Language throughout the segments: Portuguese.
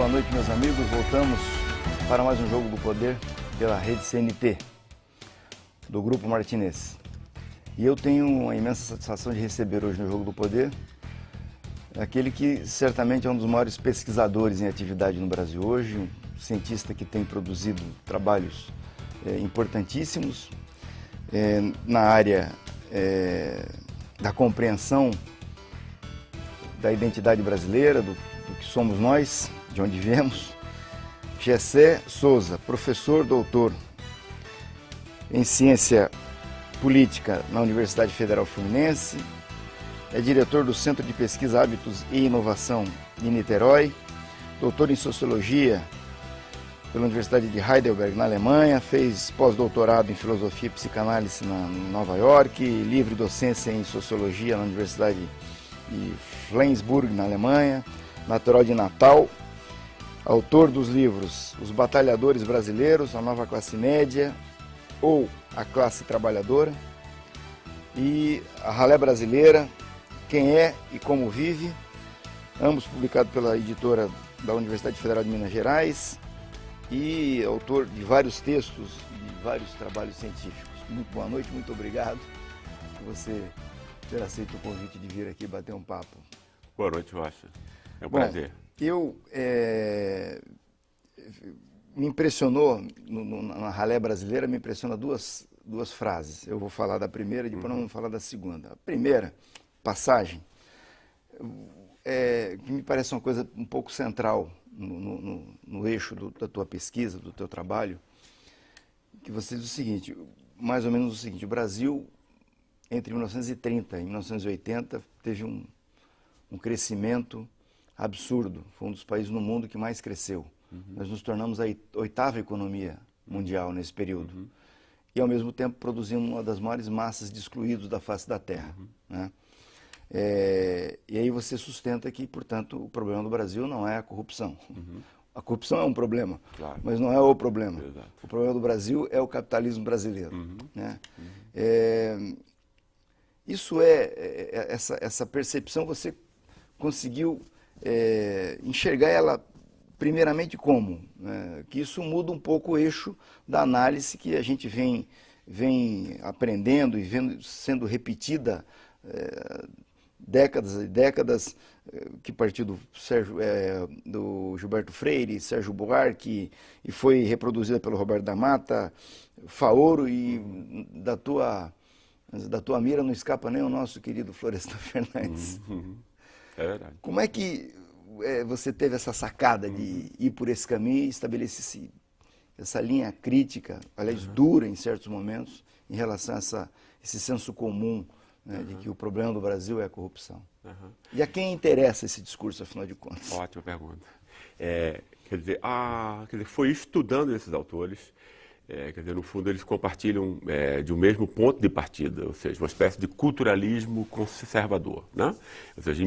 boa noite, meus amigos. Voltamos para mais um Jogo do Poder pela rede CNT, do Grupo Martinez. E eu tenho a imensa satisfação de receber hoje no Jogo do Poder aquele que certamente é um dos maiores pesquisadores em atividade no Brasil hoje, um cientista que tem produzido trabalhos importantíssimos na área da compreensão da identidade brasileira, do que somos nós, de onde viemos. Gessé Souza, professor doutor em Ciência Política na Universidade Federal Fluminense, é diretor do Centro de Pesquisa, Hábitos e Inovação em Niterói, doutor em Sociologia pela Universidade de Heidelberg, na Alemanha, fez pós-doutorado em Filosofia e Psicanálise em Nova York, livre docência em Sociologia na Universidade de Flensburg, na Alemanha, natural de Natal, autor dos livros Os Batalhadores Brasileiros, A Nova Classe Média ou A Classe Trabalhadora e A Ralé Brasileira, Quem é e Como Vive, ambos publicados pela editora da Universidade Federal de Minas Gerais e autor de vários textos e vários trabalhos científicos. Muito boa noite, muito obrigado por você ter aceito o convite de vir aqui bater um papo. Boa noite, Rocha. É um prazer. Me impressionou, na Ralé Brasileira, me impressiona duas frases. Eu vou falar da primeira e depois não vou falar da segunda. A primeira passagem, que me parece uma coisa um pouco central no eixo da tua pesquisa, do teu trabalho, que você diz o seguinte, mais ou menos o seguinte: o Brasil, entre 1930 e 1980, teve um crescimento absurdo. Foi um dos países no mundo que mais cresceu. Nós nos tornamos a oitava economia mundial nesse período. E, ao mesmo tempo, produzimos uma das maiores massas de excluídos da face da Terra. Né? E aí você sustenta que, portanto, o problema do Brasil não é a corrupção. A corrupção é um problema, claro, mas não é o problema. Exato. O problema do Brasil é o capitalismo brasileiro. Né? Essa percepção, você conseguiu enxergar ela primeiramente como? Que isso muda um pouco o eixo da análise que a gente vem aprendendo e vendo sendo repetida décadas e décadas, que partiu do Gilberto Freire, Sérgio Buarque, e foi reproduzida pelo Roberto da Mata, Faoro, e da tua mira não escapa nem o nosso querido Florestan Fernandes. É verdade. Como é que você teve essa sacada de ir por esse caminho e estabelecer essa linha crítica, aliás, dura em certos momentos, em relação a esse senso comum, né, de que o problema do Brasil é a corrupção? E a quem interessa esse discurso, afinal de contas? Ótima pergunta. Quer dizer, foi estudando esses autores, no fundo, eles compartilham de um mesmo ponto de partida, ou seja, uma espécie de culturalismo conservador. Né? Ou seja,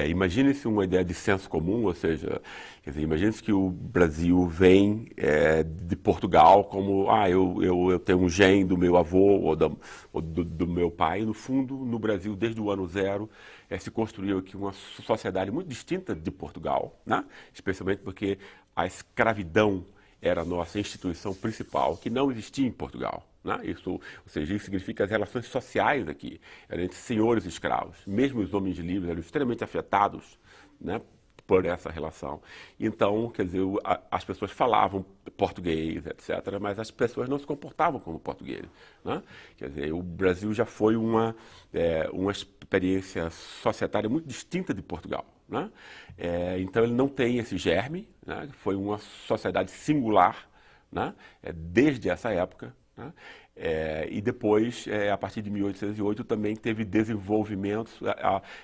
imagine-se uma ideia de senso comum, ou seja, imagine-se que o Brasil vem de Portugal como, eu tenho um gene do meu avô ou do meu pai. No fundo, no Brasil, desde o ano zero, se construiu aqui uma sociedade muito distinta de Portugal, né? Especialmente porque a escravidão era a nossa instituição principal, que não existia em Portugal. Né? Isso significa as relações sociais aqui, eram entre senhores e escravos. Mesmo os homens livres eram extremamente afetados, né, por essa relação. Então, quer dizer, as pessoas falavam português, etc., mas as pessoas não se comportavam como portugueses. Né? Quer dizer, o Brasil já foi uma experiência societária muito distinta de Portugal. Né? Então ele não tem esse germe, né? Foi uma sociedade singular, né? Desde essa época. Né? E depois, a partir de 1808, também teve desenvolvimentos,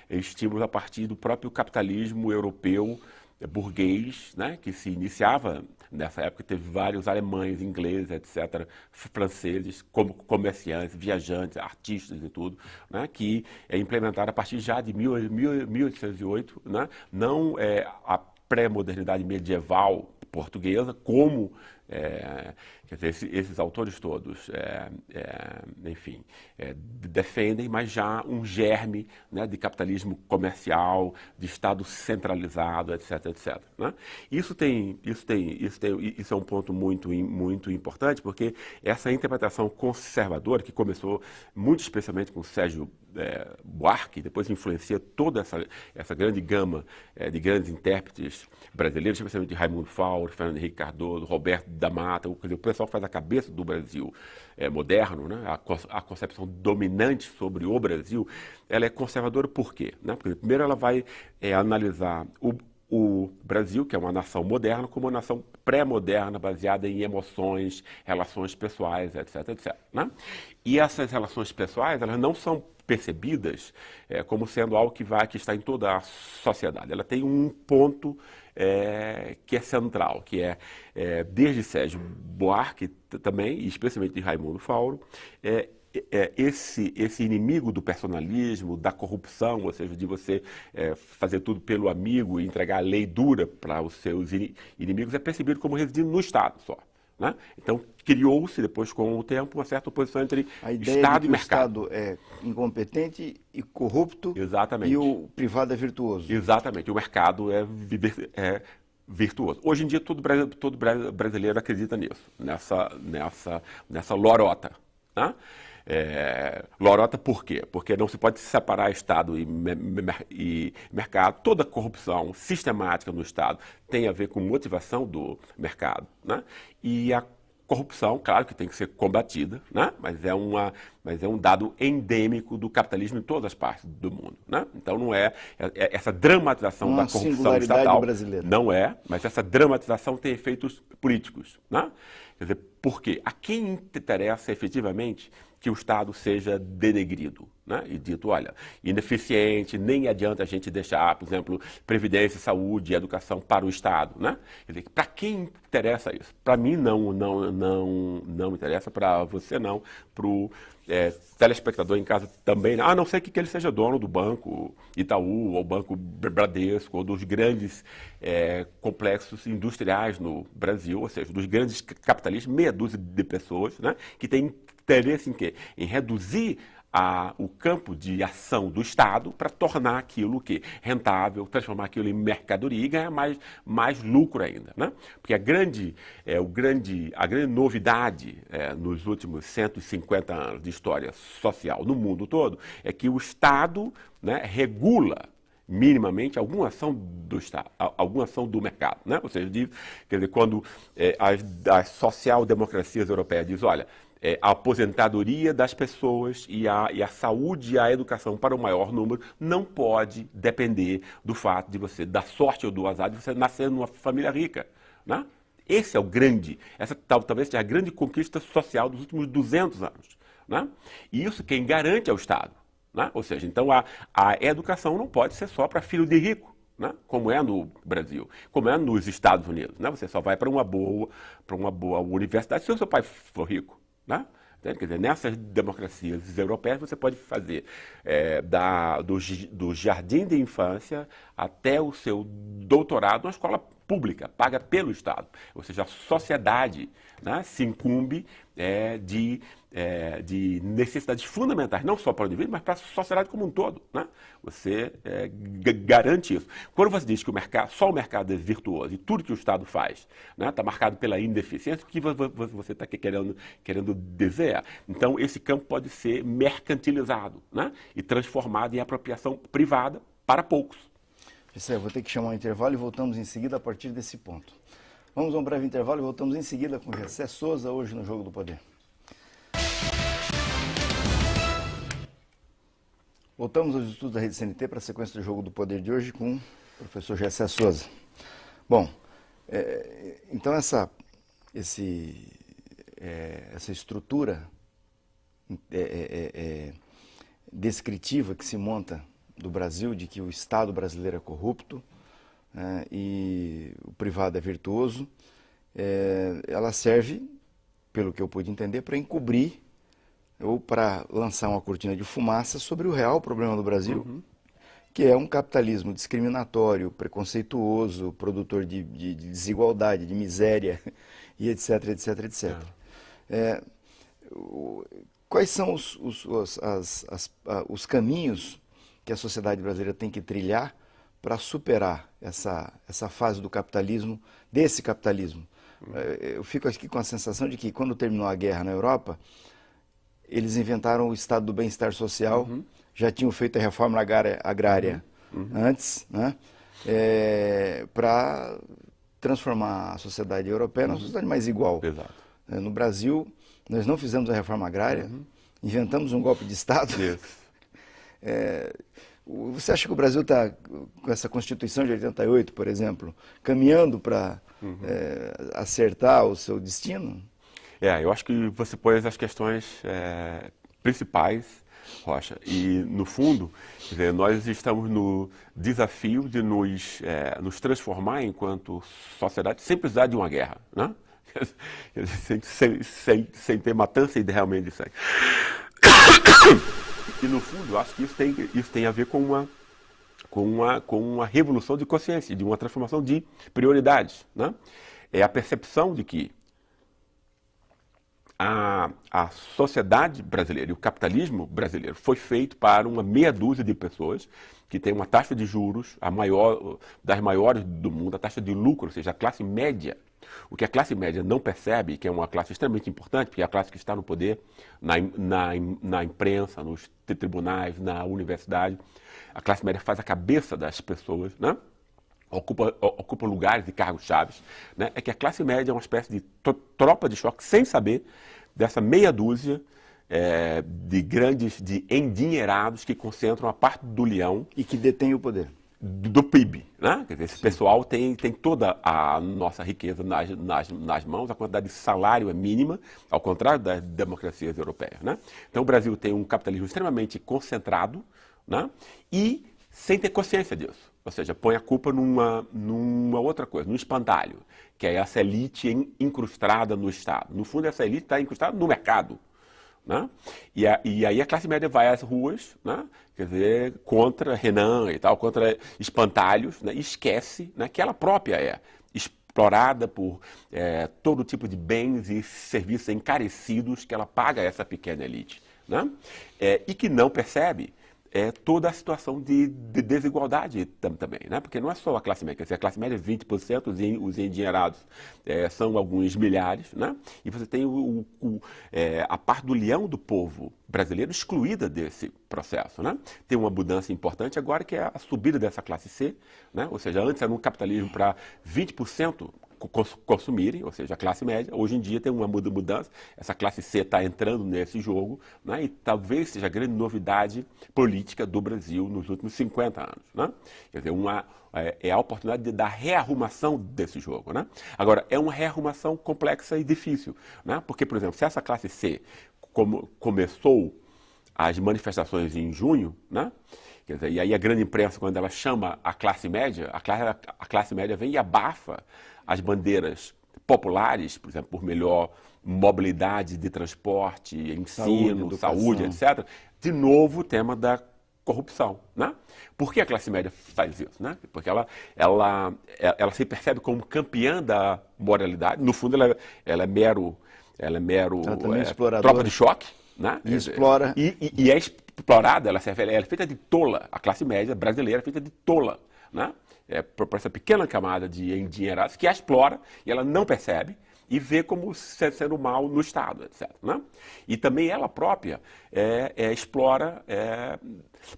estímulos a partir do próprio capitalismo europeu burguês, né? Que se iniciava. Nessa época teve vários alemães, ingleses, etc., franceses, como comerciantes, viajantes, artistas e tudo, né, que implementaram a partir já de 1808, né, não a pré-modernidade medieval portuguesa, como Quer dizer, esses autores todos, enfim, defendem, mas já um germe, né, de capitalismo comercial, de Estado centralizado, etc, etc. Né? Isso é um ponto muito importante, porque essa interpretação conservadora, que começou muito especialmente com Sérgio Buarque, depois influencia toda essa grande gama de grandes intérpretes brasileiros, especialmente Raimundo Fauro, Fernando Henrique Cardoso, Roberto da Mata, o pessoal que faz a cabeça do Brasil moderno, né? A concepção dominante sobre o Brasil, ela é conservadora por quê? Né? Porque primeiro ela vai analisar o Brasil, que é uma nação moderna, como uma nação pré-moderna, baseada em emoções, relações pessoais, etc, etc. Né? E essas relações pessoais, elas não são percebidas como sendo algo que está em toda a sociedade. Ela tem um ponto que é central, que desde Sérgio Buarque também, e especialmente de Raimundo Fauro, esse inimigo do personalismo, da corrupção, ou seja, de você fazer tudo pelo amigo e entregar a lei dura para os seus inimigos, é percebido como residindo no Estado só. Né? Então, criou-se, depois, com o tempo, uma certa oposição entre Estado e mercado. O Estado é incompetente e corrupto. Exatamente. E o privado é virtuoso. Exatamente. O mercado é virtuoso. Hoje em dia, todo brasileiro acredita nisso, nessa lorota. Né? Lorota por quê? Porque não se pode separar Estado e mercado. Toda corrupção sistemática no Estado tem a ver com motivação do mercado. Né? E a corrupção, claro que tem que ser combatida, né? Mas é um dado endêmico do capitalismo em todas as partes do mundo. Né? Então não é essa dramatização da corrupção estatal. Brasileira. Não é, mas essa dramatização tem efeitos políticos. Né? Quer dizer, por quê? A quem interessa efetivamente que o Estado seja denegrido, né? E dito, olha, ineficiente, nem adianta a gente deixar, por exemplo, previdência, saúde e educação para o Estado, né? Quer dizer, para quem interessa isso? Para mim não interessa, para você não, para o telespectador em casa também, a não ser que ele seja dono do Banco Itaú, ou Banco Bradesco, ou dos grandes complexos industriais no Brasil, ou seja, dos grandes capitalistas, meia dúzia de pessoas, né? Que têm interesse em quê? Em reduzir o campo de ação do Estado para tornar aquilo rentável, transformar aquilo em mercadoria e ganhar mais lucro ainda. Né? Porque a grande novidade nos últimos 150 anos de história social no mundo todo é que o Estado, né, regula minimamente alguma ação do Estado, alguma ação do mercado. Né? Ou seja, quer dizer, quando as social-democracias europeias dizem, olha, a aposentadoria das pessoas e a saúde e a educação para o maior número não pode depender do fato de você, da sorte ou do azar, de você nascer numa família rica. Né? Esse é essa talvez seja a grande conquista social dos últimos 200 anos. Né? E isso quem garante é o Estado. Né? Ou seja, então a educação não pode ser só para filho de rico. Né? Como é no Brasil, como é nos Estados Unidos. Né? Você só vai para uma boa universidade se o seu pai for rico. Né? Quer dizer, nessas democracias europeias você pode fazer do jardim de infância até o seu doutorado numa escola pública, paga pelo Estado. Ou seja, a sociedade, né, se incumbe de necessidades fundamentais, não só para o indivíduo, mas para a sociedade como um todo. Né? Você garante isso. Quando você diz que só o mercado é virtuoso e tudo que o Estado faz está marcado pela ineficiência, o que você está querendo dizer? Então, esse campo pode ser mercantilizado, né? E transformado em apropriação privada para poucos. Eu vou ter que chamar um intervalo e voltamos em seguida a partir desse ponto. Vamos a um breve intervalo e voltamos em seguida com Gessé Souza, hoje no Jogo do Poder. Voltamos aos estudos da Rede CNT para a sequência do Jogo do Poder de hoje com o professor Gessé Souza. Bom, então essa estrutura descritiva que se monta do Brasil, de que o Estado brasileiro é corrupto e o privado é virtuoso, ela serve, pelo que eu pude entender, para encobrir ou para lançar uma cortina de fumaça sobre o real problema do Brasil, que é um capitalismo discriminatório, preconceituoso, produtor de desigualdade, de miséria, e etc, etc, etc. Quais são os caminhos que a sociedade brasileira tem que trilhar para superar essa fase do capitalismo, desse capitalismo? Eu fico aqui com a sensação de que quando terminou a guerra na Europa, eles inventaram o estado do bem-estar social, já tinham feito a reforma agrária antes, né? Para transformar a sociedade europeia numa sociedade mais igual. Exato. No Brasil, nós não fizemos a reforma agrária, inventamos um golpe de Estado. Você acha que o Brasil está, com essa Constituição de 88, por exemplo, caminhando para acertar o seu destino? Eu acho que você pôs as questões principais, Rocha, e no fundo, quer dizer, nós estamos no desafio de nos transformar enquanto sociedade sem precisar de uma guerra, né? sem ter matança realmente de sangue. E no fundo, eu acho que isso tem a ver com uma revolução de consciência, de uma transformação de prioridades, né? É a percepção de que a sociedade brasileira e o capitalismo brasileiro foi feito para uma meia dúzia de pessoas que tem uma taxa de juros das maiores do mundo, a taxa de lucro, ou seja, a classe média. O que a classe média não percebe, que é uma classe extremamente importante, porque é a classe que está no poder, na imprensa, nos tribunais, na universidade, a classe média faz a cabeça das pessoas, né? Ocupa lugares e cargos chaves, né? É que a classe média é uma espécie de tropa de choque, sem saber dessa meia dúzia de endinheirados que concentram a parte do leão e que detém o poder do PIB, né? Quer dizer, esse pessoal tem toda a nossa riqueza nas mãos, a quantidade de salário é mínima, ao contrário das democracias europeias, né? Então o Brasil tem um capitalismo extremamente concentrado, né? E sem ter consciência disso. Ou seja, põe a culpa numa outra coisa, num espantalho, que é essa elite incrustada no Estado. No fundo, essa elite está incrustada no mercado, né? E aí a classe média vai às ruas, né? Quer dizer, contra Renan e tal, contra espantalhos, né? E esquece, né, que ela própria é explorada por todo tipo de bens e serviços encarecidos que ela paga a essa pequena elite, né? E que não percebe toda a situação de desigualdade também, né? Porque não é só a classe média, quer dizer, a classe média é 20%, os endinheirados são alguns milhares, né? E você tem a parte do leão do povo brasileiro excluída desse processo, né? Tem uma mudança importante agora que é a subida dessa classe C, né? Ou seja, antes era um capitalismo para 20% consumirem, ou seja, a classe média. Hoje em dia tem uma mudança, essa classe C está entrando nesse jogo, né? E talvez seja a grande novidade política do Brasil nos últimos 50 anos, né? Quer dizer, é a oportunidade da rearrumação desse jogo, né? Agora, é uma rearrumação complexa e difícil, né? Porque, por exemplo, se essa classe C começou as manifestações em junho, né? Quer dizer, e aí a grande imprensa, quando ela chama a classe média, a classe média vem e abafa as bandeiras populares, por exemplo, por melhor mobilidade de transporte, ensino, saúde, etc. De novo, o tema da corrupção, né? Por que a classe média faz isso, né? Porque ela se percebe como campeã da moralidade. No fundo, ela é mero tropa de choque, né? E explora. E é explorada, ela é feita de tola. A classe média brasileira é feita de tola, né? Por essa pequena camada de endinheirados que a explora e ela não percebe e vê como sendo mal no Estado, etc. Né? E também ela própria explora,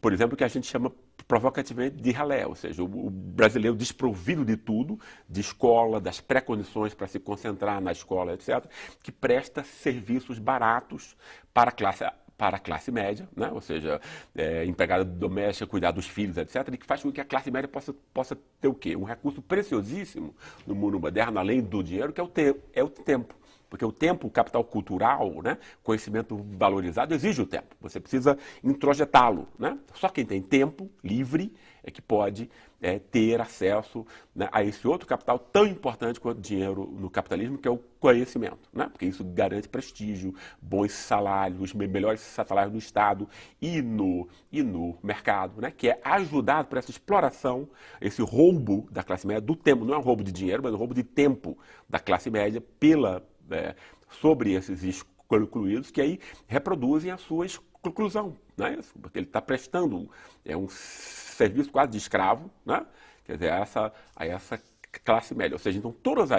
por exemplo, o que a gente chama provocativamente de ralé, ou seja, o brasileiro desprovido de tudo, de escola, das pré-condições para se concentrar na escola, etc., que presta serviços baratos para a classe média, né? Ou seja, empregada doméstica, cuidar dos filhos, etc., e que faz com que a classe média possa ter o quê? Um recurso preciosíssimo no mundo moderno, além do dinheiro, que é o tempo. Porque o tempo, o capital cultural, né, conhecimento valorizado, exige o tempo. Você precisa introjetá-lo, né? Só quem tem tempo livre é que pode ter acesso, né, a esse outro capital tão importante quanto o dinheiro no capitalismo, que é o conhecimento, né? Porque isso garante prestígio, bons salários, os melhores salários no Estado e no mercado, né? Que é ajudado por essa exploração, esse roubo da classe média do tempo. Não é um roubo de dinheiro, mas um roubo de tempo da classe média pela sobre esses excluídos, que aí reproduzem a sua exclusão, não é isso? Porque ele está prestando um serviço quase de escravo, né? Quer dizer, a essa classe média. Ou seja, então todos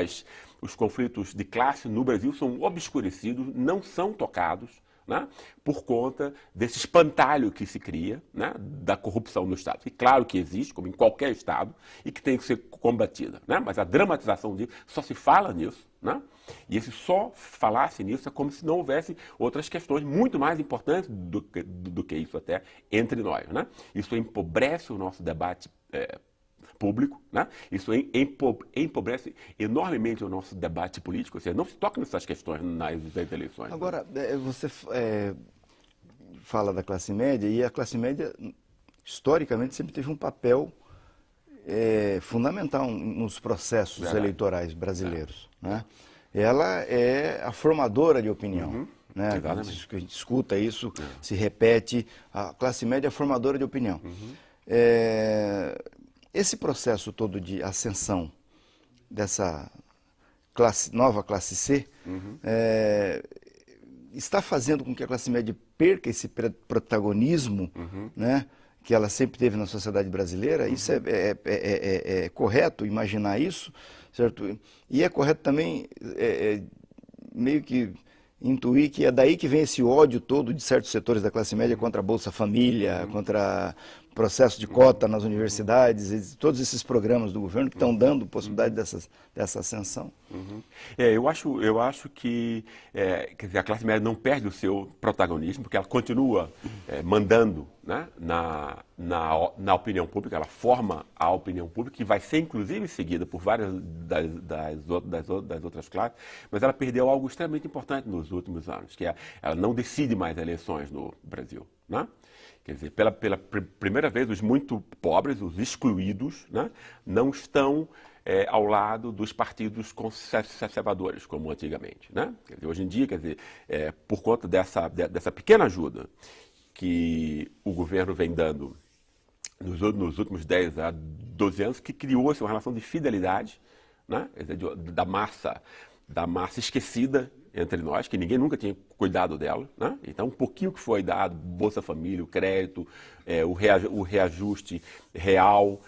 os conflitos de classe no Brasil são obscurecidos, não são tocados, né, por conta desse espantalho que se cria, né, da corrupção no Estado. E claro que existe, como em qualquer Estado, e que tem que ser combatida. Né, mas a dramatização disso, só se fala nisso, né, e esse só falar-se nisso é como se não houvesse outras questões muito mais importantes do que isso até entre nós. Né. Isso empobrece o nosso debate público, né? Isso empobrece enormemente o nosso debate político, ou seja, não se toca nessas questões nas eleições. Agora, você fala da classe média, e a classe média, historicamente, sempre teve um papel fundamental nos processos eleitorais brasileiros. Né? Ela é a formadora de opinião. Né? A gente escuta isso, se repete, a classe média é a formadora de opinião. Esse processo todo de ascensão dessa nova classe C está fazendo com que a classe média perca esse protagonismo, né, que ela sempre teve na sociedade brasileira. Isso é correto imaginar isso, certo? E é correto também meio que intuir que é daí que vem esse ódio todo de certos setores da classe média contra a Bolsa Família, contra processo de cota nas universidades, todos esses programas do governo que estão dando possibilidade dessa ascensão. Eu acho que quer dizer, a classe média não perde o seu protagonismo, porque ela continua mandando, né, na opinião pública, ela forma a opinião pública, que vai ser inclusive seguida por várias das outras classes, mas ela perdeu algo extremamente importante nos últimos anos, que ela não decide mais eleições no Brasil. Né? Quer dizer, pela primeira vez, os muito pobres, os excluídos, né, não estão ao lado dos partidos conservadores, como antigamente. Né? Quer dizer, hoje em dia, quer dizer, por conta dessa pequena ajuda que o governo vem dando nos últimos 10 a 12 anos, que criou-se uma relação de fidelidade, né, quer dizer, da massa esquecida entre nós, que ninguém nunca tinha cuidado dela. Né? Então, um pouquinho que foi dado, Bolsa Família, o crédito, o reajuste real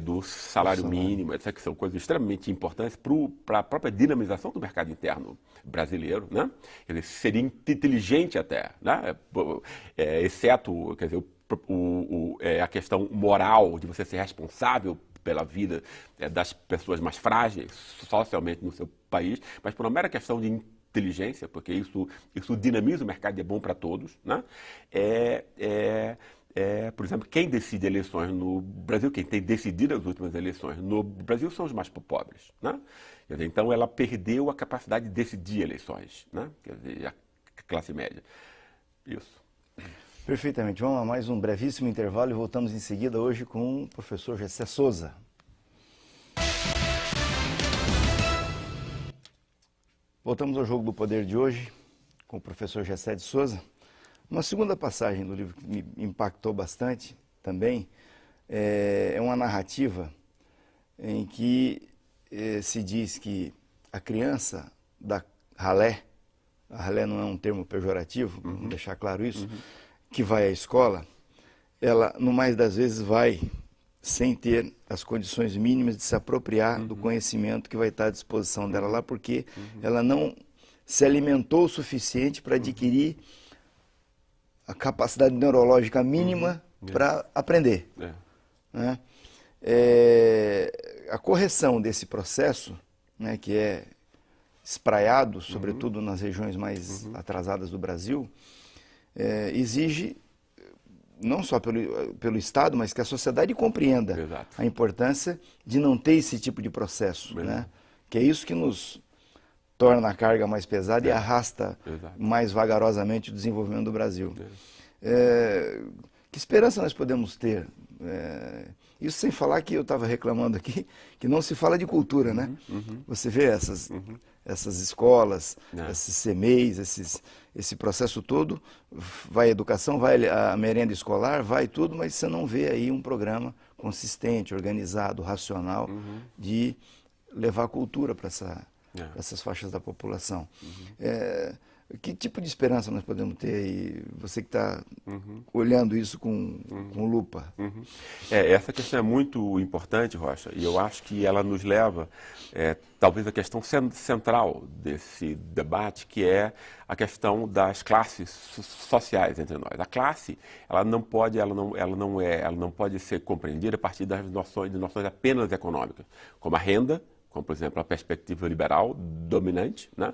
do salário mínimo, etc., que são coisas extremamente importantes para a própria dinamização do mercado interno brasileiro. Né? Quer dizer, seria inteligente até, né? Exceto, quer dizer, a questão moral de você ser responsável pela vida das pessoas mais frágeis socialmente no seu país, mas por uma mera questão de inteligência, porque isso dinamiza o mercado e é bom para todos. Né? Por exemplo, quem decide eleições no Brasil, quem tem decidido as últimas eleições no Brasil são os mais pobres. Né? Quer dizer, então ela perdeu a capacidade de decidir eleições, né? Quer dizer, a classe média. Isso. Perfeitamente. Vamos a mais um brevíssimo intervalo e voltamos em seguida hoje com o professor Gessé Souza. Voltamos ao Jogo do Poder de hoje com o professor Gessé de Souza. Uma segunda passagem do livro que me impactou bastante também é uma narrativa em que se diz que a criança da ralé, a ralé não é um termo pejorativo, vamos deixar claro isso, que vai à escola, ela, no mais das vezes, vai sem ter as condições mínimas de se apropriar do conhecimento que vai estar à disposição dela lá, porque ela não se alimentou o suficiente para adquirir a capacidade neurológica mínima para aprender. Né? A correção desse processo, né, que é espraiado, sobretudo nas regiões mais atrasadas do Brasil, exige não só pelo Estado, mas que a sociedade compreenda a importância de não ter esse tipo de processo, né? Que é isso que nos torna a carga mais pesada e arrasta mais vagarosamente o desenvolvimento do Brasil. Que esperança nós podemos ter? Isso sem falar que eu estava reclamando aqui, que não se fala de cultura, né? Você vê essas escolas, esses CMEs, esse processo todo, vai a educação, vai a merenda escolar, vai tudo, mas você não vê aí um programa consistente, organizado, racional, de levar a cultura para essas faixas da população. Que tipo de esperança nós podemos ter aí? Você que está olhando isso com lupa. Essa questão é muito importante, Rocha, e eu acho que ela nos leva, talvez, à questão central desse debate, que é a questão das classes sociais entre nós. A classe, ela não pode ser compreendida a partir de noções apenas econômicas, como a renda, como, por exemplo, a perspectiva liberal dominante, né?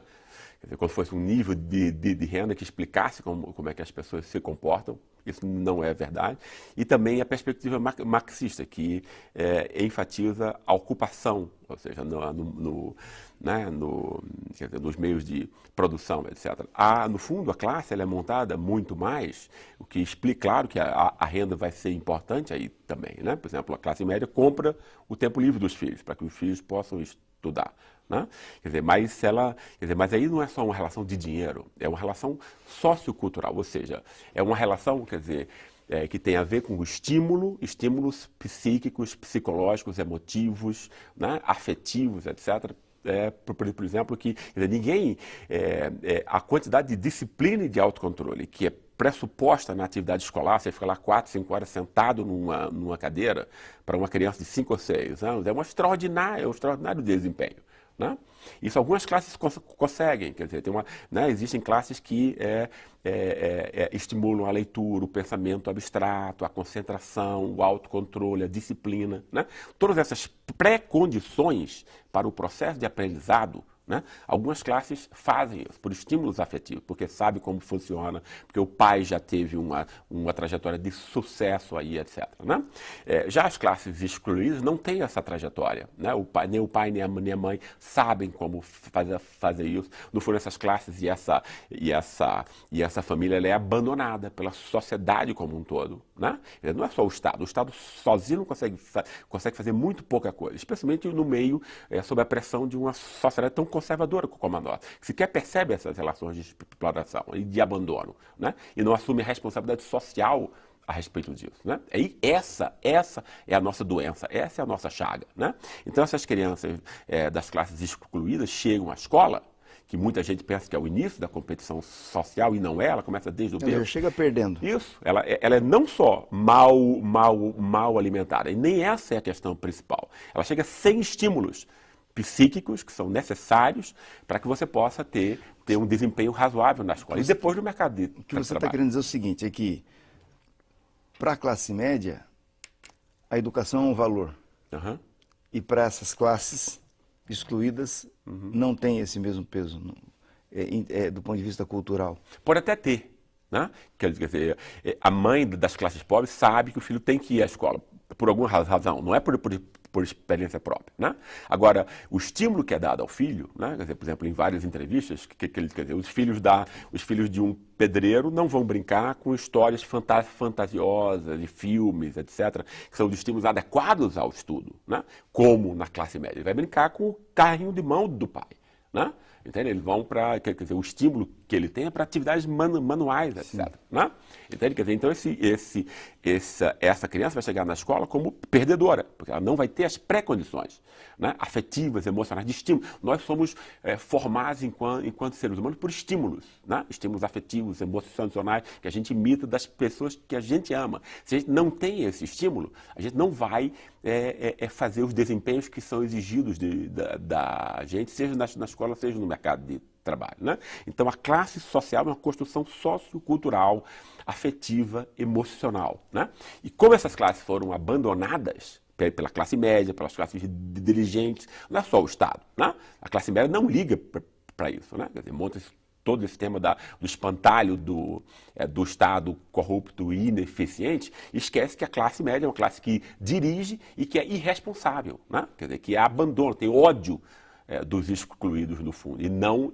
Quer dizer, como se fosse um nível de renda que explicasse como é que as pessoas se comportam. Isso não é verdade. E também a perspectiva marxista, que enfatiza a ocupação, ou seja, nos meios de produção, etc. No fundo, a classe ela é montada muito mais, o que explica, claro, que a renda vai ser importante aí também, né? Por exemplo, a classe média compra o tempo livre dos filhos, para que os filhos possam estudar. Né? Mas aí não é só uma relação de dinheiro, é uma relação sociocultural, ou seja, é uma relação, que tem a ver com o estímulos psíquicos, psicológicos, emotivos, né? Afetivos, etc. Por exemplo, a quantidade de disciplina e de autocontrole que é pressuposta na atividade escolar, você fica lá 4, 5 horas sentado numa cadeira, para uma criança de 5 ou 6 anos, é um extraordinário desempenho. Né? Isso algumas classes conseguem, quer dizer, existem classes que estimulam a leitura, o pensamento abstrato, a concentração, o autocontrole, a disciplina. Né? Todas essas pré-condições para o processo de aprendizado, né? Algumas classes fazem isso por estímulos afetivos, porque sabe como funciona, porque o pai já teve uma trajetória de sucesso aí, etc. Né? Já as classes excluídas não têm essa trajetória. Né? Nem o pai nem a mãe sabem como fazer isso. No fundo, essas classes e essa família ela é abandonada pela sociedade como um todo. Né? Não é só o Estado sozinho não consegue fazer muito pouca coisa, especialmente no meio, sob a pressão de uma sociedade tão conservadora como a nossa, que sequer percebe essas relações de exploração e de abandono, né? E não assume a responsabilidade social a respeito disso. Né? E essa é a nossa doença, essa é a nossa chaga. Né? Então essas crianças das classes excluídas chegam à escola, que muita gente pensa que é o início da competição social, e não é, ela começa desde o berço. Ela chega perdendo. Isso, ela é não só mal alimentada, e nem essa é a questão principal. Ela chega sem estímulos psíquicos que são necessários para que você possa ter um desempenho razoável na escola e depois no mercado de trabalho. O que você está querendo dizer é o seguinte, é que para a classe média, a educação é um valor. E para essas classes excluídas, não tem esse mesmo peso, do ponto de vista cultural. Pode até ter. Né? Quer dizer, a mãe das classes pobres sabe que o filho tem que ir à escola, por alguma razão, não é por experiência própria. Né? Agora, o estímulo que é dado ao filho, né? Quer dizer, por exemplo, em várias entrevistas, quer dizer, os filhos de um pedreiro não vão brincar com histórias fantasiosas, de filmes, etc., que são de estímulos adequados ao estudo, né? Como na classe média. Ele vai brincar com o carrinho de mão do pai. Né? Entende? Eles vão para, quer dizer, o estímulo que ele tem é para atividades manuais, etc. Né? Entende? Quer dizer, então essa criança vai chegar na escola como perdedora, porque ela não vai ter as pré-condições, né? Afetivas, emocionais, de estímulo. Nós somos formados enquanto seres humanos por estímulos, né? Estímulos afetivos, emocionais, que a gente imita das pessoas que a gente ama. Se a gente não tem esse estímulo, a gente não vai fazer os desempenhos que são exigidos da gente, seja na escola, seja no mercado de trabalho. Né? Então, a classe social é uma construção sociocultural, afetiva, emocional. Né? E como essas classes foram abandonadas pela classe média, pelas classes dirigentes, não é só o Estado. Né? A classe média não liga para isso. Né? Quer dizer, monta todo esse tema do espantalho do Estado corrupto e ineficiente, esquece que a classe média é uma classe que dirige e que é irresponsável. Né? Quer dizer, que abandona, tem ódio dos excluídos, no fundo, e não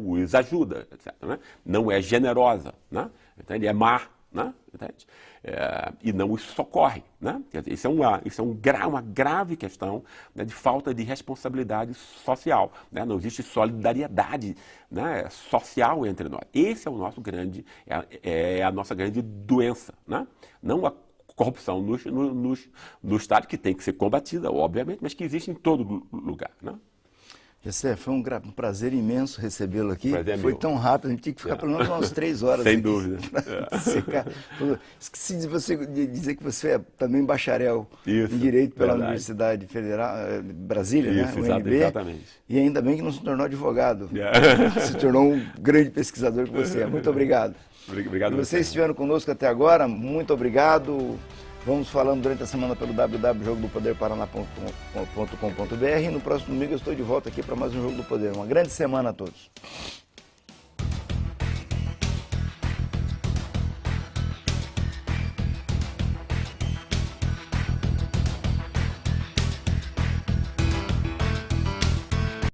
os ajuda, etc. Né? Não é generosa, né? Entende? É má, né? Entende? E não os socorre. Né? Quer dizer, isso é uma grave questão, né, de falta de responsabilidade social. Né? Não existe solidariedade, né, social entre nós. Esse é o nosso a nossa grande doença. Né? Não a corrupção no Estado, que tem que ser combatida, obviamente, mas que existe em todo lugar. Né? Gessé, foi um prazer imenso recebê-lo aqui. Prazer é Foi meu. tão rápido, a gente tinha que ficar pelo menos umas 3 horas Sem aqui. dúvida. Esqueci de dizer que você é também bacharel Isso, em Direito pela verdade. Universidade Federal de Brasília, né? Isso, UNB. exatamente. E ainda bem que não se tornou advogado. É. Se tornou um grande pesquisador que você é. Muito obrigado. Obrigado. E vocês estiveram conosco até agora, muito obrigado. Vamos falando durante a semana pelo www.jogodopoderparaná.com.br e no próximo domingo eu estou de volta aqui para mais um Jogo do Poder. Uma grande semana a todos.